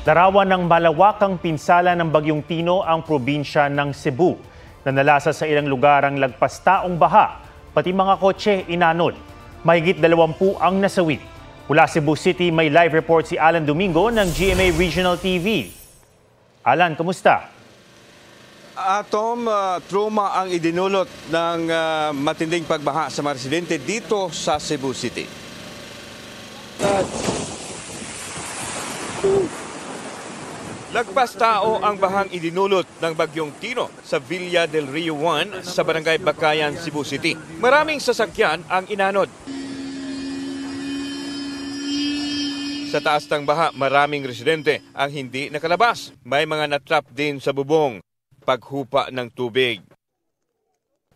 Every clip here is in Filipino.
Larawan ng malawakang pinsala ng Bagyong Tino ang probinsya ng Cebu. Nanalasa sa ilang lugar ang lagpas taong baha, pati mga kotse inanod. Mahigit 20 ang nasawi. Mula Cebu City, may live report si Alan Domingo ng GMA Regional TV. Alan, kumusta? Atom, trauma ang idinulot ng matinding pagbaha sa mga residente dito sa Cebu City. Lagpas tao ang bahang idinulot ng Bagyong Tino sa Villa del Rio 1 sa Barangay Bakayan, Cebu City. Maraming sasakyan ang inanod. Sa taas ng baha, maraming residente ang hindi nakalabas. May mga natrap din sa bubong. Paghupa ng tubig.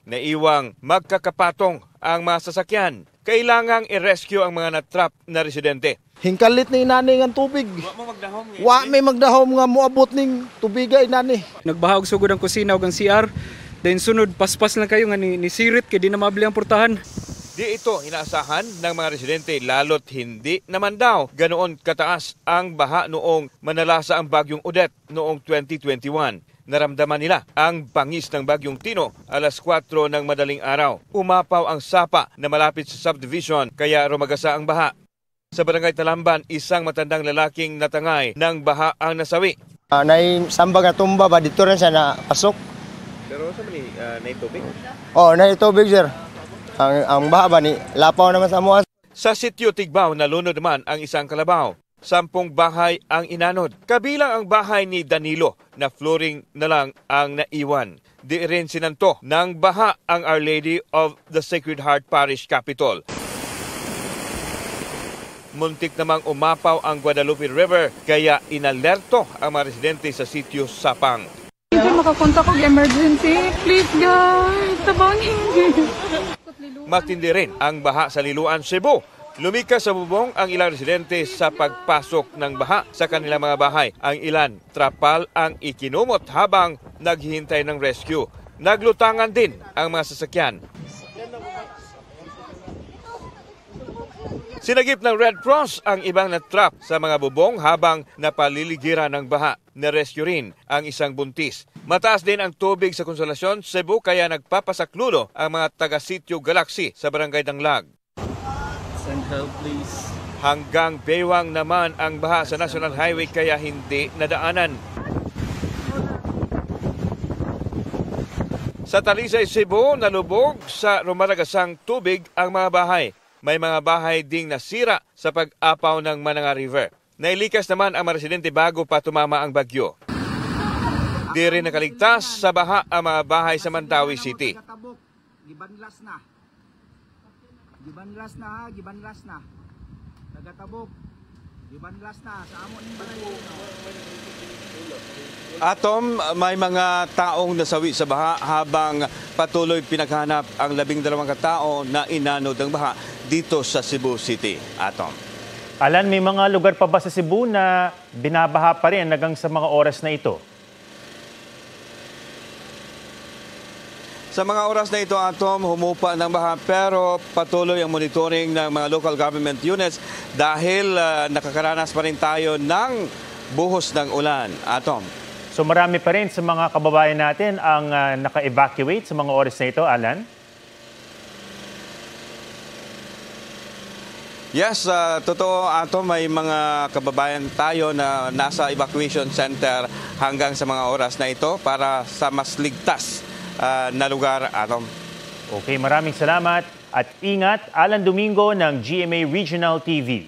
Naiwang magkakapatong ang mga sasakyan. Kailangang i-rescue ang mga natrap na residente. Hingkalit ni inani ng tubig. Wa may magdahom nga moabot ning tubiga inani. Nagbahag sugod ang kusina ug ang CR. Then sunod paspas lang kayo nga ni sirit kay di na mabili ang portahan. Di ito inaasahan ng mga residente lalo't hindi naman daw ganoon kataas ang baha noong manalasa ang Bagyong Odette noong 2021. Naramdaman nila ang bangis ng Bagyong Tino alas 4 ng madaling araw. Umapaw ang sapa na malapit sa subdivision kaya rumagasa ang baha. Sa Barangay Talamban, isang matandang lalaking natangay ng baha ang nasawi. Nay sambag nga tumba ba dito rin siya na pasok? Pero sa mani naitubig? Oh, nay tubig sir. Ang baha ba ni lapaw naman sa amuan. Sa sitio Tigbaw, nalunod naman ang isang kalabaw. 10 bahay ang inanod. Kabilang ang bahay ni Danilo na flooring na lang ang naiwan. Di rin sinanto ng baha ang Our Lady of the Sacred Heart Parish Capitol. Muntik namang umapaw ang Guadalupe River kaya inalerto ang mga residente sa sitio Sapang. Hindi makapunta kong emergency. Please guys, tabangin. Matindi rin ang baha sa Liloan, Cebu. Lumikas sa bubong ang ilang residente sa pagpasok ng baha sa kanilang mga bahay. Ang ilan, trapal ang ikinumot habang naghihintay ng rescue. Naglutangan din ang mga sasakyan. Sinagip ng Red Cross ang ibang natrap sa mga bubong habang napaliligiran ng baha. Narescue rin ang isang buntis. Mataas din ang tubig sa Consolacion, Cebu kaya nagpapasaklulo ang mga taga-sitio Galaxy sa Barangay Danglag. Send help please. Hanggang Baywang naman ang baha sa National Highway kaya hindi nadaanan. Sa Talisay, Cebu, nalubog sa rumaragasang tubig ang mga bahay. May mga bahay ding nasira sa pag-apaw ng Mananga River. Nailikas naman ang mga residente bago pa tumama ang bagyo. Di rin nakaligtas sa baha ang mga bahay sa Mandawi City. Gibanlas na. Nagatabok. Gibanlas na sa amo ning balay. Atom, may mga taong nasawi sa baha habang patuloy pinaghanap ang 12 katao na inanod ng baha dito sa Cebu City. Atom. Alan, may mga lugar pa ba sa Cebu na binabaha pa rin hanggang sa mga oras na ito? Sa mga oras na ito, Atom, humupa ng baha pero patuloy ang monitoring ng mga local government units dahil nakakaranas pa rin tayo ng buhos ng ulan. Atom. So marami pa rin sa mga kababayan natin ang naka-evacuate sa mga oras na ito, Alan? Yes, totoo, Atom, may mga kababayan tayo na nasa evacuation center hanggang sa mga oras na ito para sa mas ligtas na lugar, Atom. Okay, maraming salamat at ingat. Alan Domingo ng GMA Regional TV.